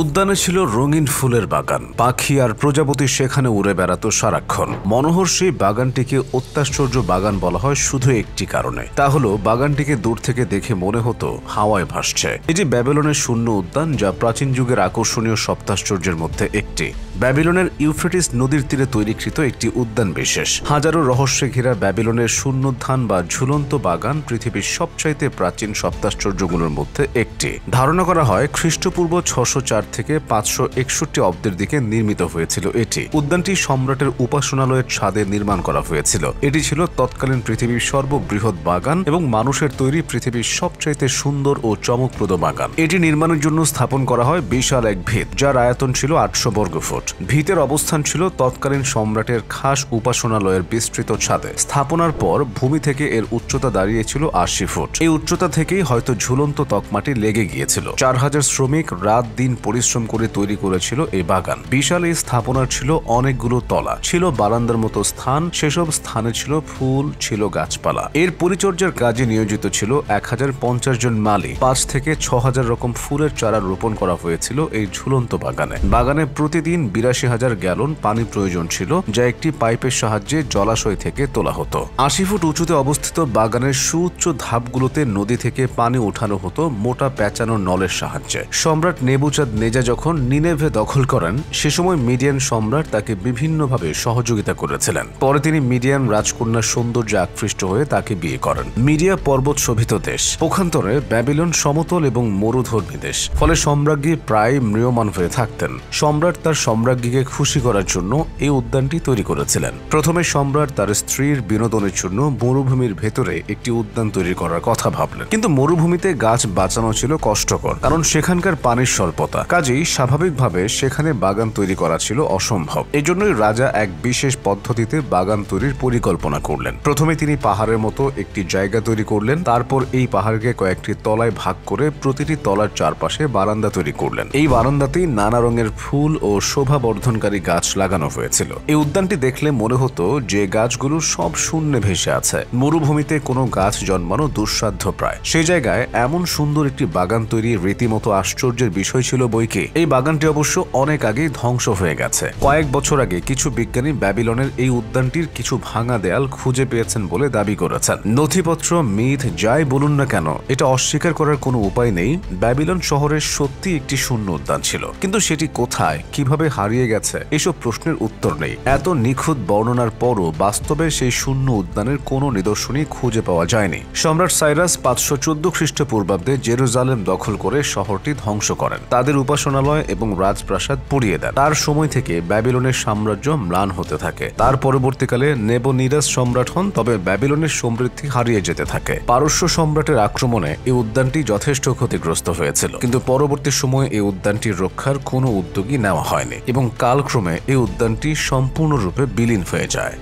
উদ্যানে ছিল রঙিন ফুলের বাগান, পাখি আর প্রজাপতি সেখানে উড়ে বেড়াতো সারাক্ষণ। মনোহর সেই বাগানটিকে অত্যাশ্চর্য বাগান বলা হয় শুধু একটি কারণে, তা হলো বাগানটিকে দূর থেকে দেখে মনে হতো হাওয়ায় ভাসছে। এটি ব্যাবিলনের শূন্য উদ্যান, যা প্রাচীন যুগের আকর্ষণীয় সপ্তাশ্চর্যের মধ্যে একটি। ব্যাবিলনের ইউফ্রেটিস নদীর তীরে তৈরিকৃত একটি উদ্যান বিশেষ। হাজারো রহস্যে ঘেরা ব্যাবিলনের শূন্যোদ্যান বা ঝুলন্ত বাগান পৃথিবীর সবচাইতে প্রাচীন সপ্তাশ্চর্যগুলোর মধ্যে একটি। ধারণা করা হয় খ্রিস্টপূর্ব 604 থেকে 561 অব্দের দিকে নির্মিত হয়েছিল এটি। উদ্যানটি সম্রাটের উপাসনালয়ের ছাদে নির্মাণ করা হয়েছিল। এটি ছিল তৎকালীন পৃথিবীর সর্ববৃহৎ বাগান এবং মানুষের তৈরি পৃথিবীর সবচাইতে সুন্দর ও চমকপ্রদ বাগান। এটি নির্মাণের জন্য স্থাপন করা হয় বিশাল এক ভিত, যার আয়তন ছিল 800 বর্গফুট। ভিতের অবস্থান ছিল তৎকালীন সম্রাটের খাস উপাসনালয়ের বিস্তৃত ছাদে। স্থাপনার পর ভূমি থেকে এর উচ্চতা দাঁড়িয়েছিল 80 ফুট। এই উচ্চতা থেকেই হয়তো ঝুলন্ত তকমাটি লেগে গিয়েছিল। 4000 শ্রমিক রাত দিন পরিশ্রম করে তৈরি করেছিল এই বাগান। বিশাল এই স্থাপনার ছিল অনেকগুলো তলা, ছিল বারান্দার মতো স্থান, সেসব স্থানে ছিল ফুল, ছিল গাছপালা। এর পরিচর্যার কাজে নিয়োজিত ছিল 1050 জন মালি। 5 থেকে 6000 রকম ফুলের চারা রোপণ করা হয়েছিল এই ঝুলন্ত বাগানে। বাগানে প্রতিদিন 82,000 গ্যালন পানি প্রয়োজন ছিল, যা একটি পাইপের সাহায্যে জলাশয় থেকে তোলা হতো। 80 ফুট উঁচুতে অবস্থিত বাগানের সুউচ্চ ধাপগুলোতে নদী থেকে পানি ওঠানো হতো মোটা পেঁচানো নলের সাহায্যে। সম্রাট নেবুচাদনেজার যখন নিনেভে দখল করেন, সে সময় মিডিয়ান সম্রাট তাকে বিভিন্নভাবে সহযোগিতা করেছিলেন। পরে তিনি মিডিয়ান রাজকন্যার সৌন্দর্যে আকৃষ্ট হয়ে তাকে বিয়ে করেন। মিডিয়া পর্বত শোভিত দেশ, পক্ষান্তরে ব্যাবিলন সমতল এবং মরুধর্মী দেশ, ফলে সম্রাজ্ঞী প্রায় ম্রিয়মাণ হয়ে থাকতেন। সম্রাট তার সম্রাজ্ঞীকে খুশি করার জন্য এই উদ্যানটি তৈরি করেছিলেন। প্রথমে সম্রাট তার স্ত্রীর বিনোদনের জন্য মরুভূমির ভেতরে একটি উদ্যান তৈরি করার কথা ভাবলেন, কিন্তু মরুভূমিতে গাছ বাঁচানো ছিল কষ্টকর, কারণ সেখানকার পানির স্বল্পতা। কাজেই স্বাভাবিকভাবে সেখানে বাগান তৈরি করা ছিল অসম্ভব। এজন্যই রাজা এক বিশেষ পদ্ধতিতে বাগান তৈরির পরিকল্পনা করলেন। প্রথমে তিনি পাহাড়ের মতো একটি জায়গা তৈরি করলেন, তারপর এই পাহাড়কে কয়েকটি তলায় ভাগ করে প্রতিটি তলার চারপাশে বারান্দা তৈরি করলেন। এই বারান্দাতেই নানা রঙের ফুল ও শোভা বর্ধনকারী গাছ লাগানো হয়েছিল। এই উদ্যানটি দেখলে মনে হতো যে গাছগুলো সব শূন্যে ভেসে আছে। মরুভূমিতে কোনো গাছ জন্মানো দুঃসাধ্য প্রায়। সেই জায়গায় এমন সুন্দর একটি বাগান তৈরি রীতিমতো আশ্চর্যের বিষয় ছিল বইকি। এই বাগানটি অবশ্য অনেক আগেই ধ্বংস হয়ে গেছে। কয়েক বছর আগে কিছু বিজ্ঞানী ব্যাবিলনের এই উদ্যানটির কিছু ভাঙা দেয়াল খুঁজে পেয়েছেন বলে দাবি করেছেন। নথিপত্র, মিথ যাই বলুন না কেন, এটা অস্বীকার করার কোনো উপায় নেই। ব্যাবিলন শহরের সত্যি একটি শূন্য উদ্যান ছিল, কিন্তু সেটি কোথায়, কিভাবে হারিয়ে গেছে, এসব প্রশ্নের উত্তর নেই। এত নিখুঁত বর্ণনার পরও বাস্তবে সেই শূন্য উদ্যানের কোনো নিদর্শনই খুঁজে পাওয়া যায়নি। সম্রাট সাইরাস 514 খ্রিস্টপূর্বাব্দে জেরুজালেম দখল করে শহরটি ধ্বংস করেন। তাদের উপাসনালয় এবং রাজপ্রাসাদ পুড়িয়ে দেন। তার সময় থেকে ব্যাবিলনের সাম্রাজ্য ম্লান হতে থাকে। তার পরবর্তীকালে নেবুনিরাস সম্রাট হন, তবে ব্যাবিলনের সমৃদ্ধি হারিয়ে যেতে থাকে। পারস্য সম্রাটের আক্রমণে এই উদ্যানটি যথেষ্ট ক্ষতিগ্রস্ত হয়েছিল, কিন্তু পরবর্তী সময়ে এই উদ্যানটির রক্ষার কোনো উদ্যোগই নেওয়া হয়নি এবং কালক্রমে এই উদ্যানটি সম্পূর্ণরূপে বিলীন হয়ে যায়।